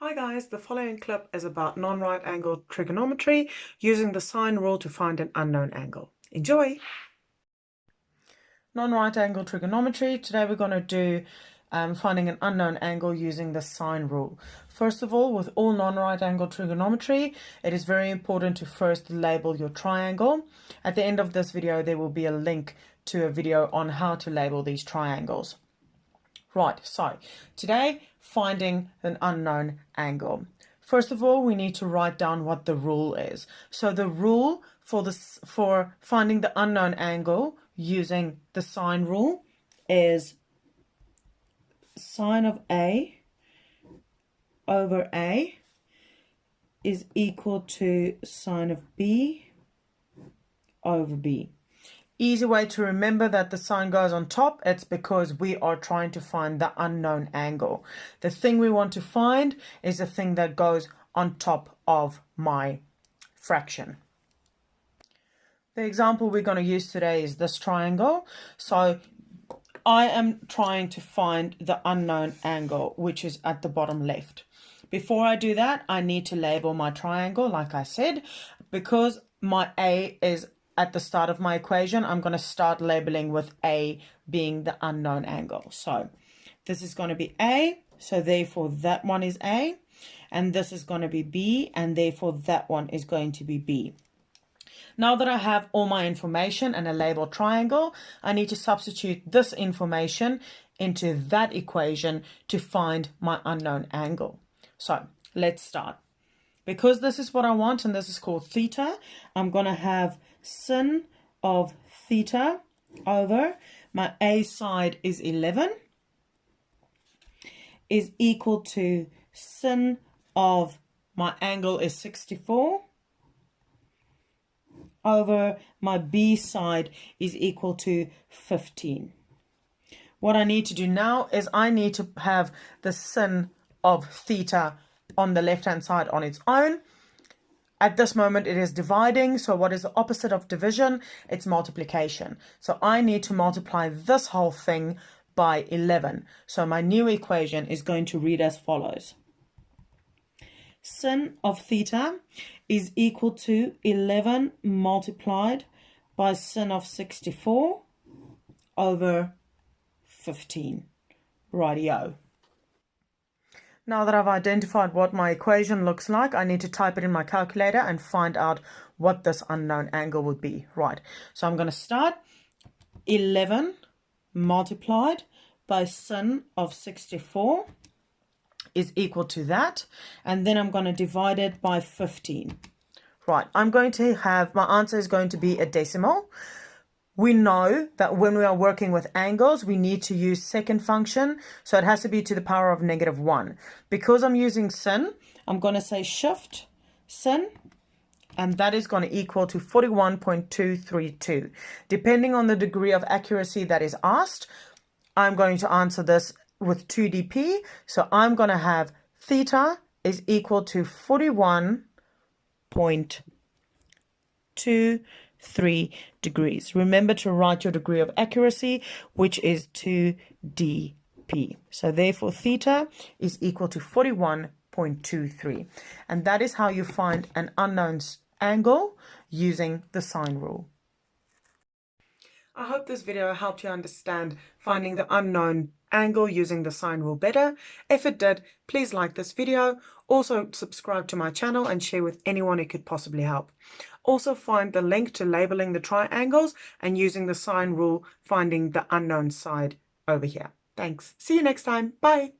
Hi guys, the following clip is about non-right angle trigonometry using the sine rule to find an unknown angle. Enjoy! Non-right angle trigonometry. Today we're going to do finding an unknown angle using the sine rule. First of all, with all non-right angle trigonometry, it is very important to first label your triangle. At the end of this video, there will be a link to a video on how to label these triangles. Right, so today, finding an unknown angle. First of all, we need to write down what the rule is. So the rule for finding the unknown angle using the sine rule is sine of A over A is equal to sine of B over B. Easy way to remember that the sign goes on top, it's because we are trying to find the unknown angle. The thing we want to find is the thing that goes on top of my fraction. The example we're going to use today is this triangle. So I am trying to find the unknown angle, which is at the bottom left. Before I do that, I need to label my triangle, like I said, because my A is at the start of my equation. I'm going to start labeling with A being the unknown angle. So this is going to be A, so therefore that one is A, and this is going to be B, and therefore that one is going to be B. Now that I have all my information and a labeled triangle, I need to substitute this information into that equation to find my unknown angle. So let's start. Because this is what I want, and this is called theta, I'm going to have sin of theta over my A side is 11 is equal to sin of my angle is 64 over my B side is equal to 15. What I need to do now is I need to have the sin of theta on the left hand side on its own. At this moment it is dividing, so what is the opposite of division? It's multiplication. So I need to multiply this whole thing by 11. So my new equation is going to read as follows. Sin of theta is equal to 11 multiplied by sin of 64 over 15. Rightio. Now that I've identified what my equation looks like, I need to type it in my calculator and find out what this unknown angle would be. Right, so I'm going to start 11 multiplied by sin of 64 is equal to that, and then I'm going to divide it by 15. Right, I'm going to have, my answer is going to be a decimal. We know that when we are working with angles, we need to use second function. So it has to be to the power of -1. Because I'm using sin, I'm going to say shift sin, and that is going to equal to 41.232. Depending on the degree of accuracy that is asked, I'm going to answer this with 2dp. So I'm going to have theta is equal to 41.23 degrees. Remember to write your degree of accuracy, which is 2dp. So therefore theta is equal to 41.23. And that is how you find an unknown angle using the sine rule. I hope this video helped you understand finding the unknown angle using the sine rule better. If it did, please like this video. Also subscribe to my channel and share with anyone it could possibly help. Also find the link to labeling the triangles and using the sine rule, finding the unknown side over here. Thanks. See you next time. Bye.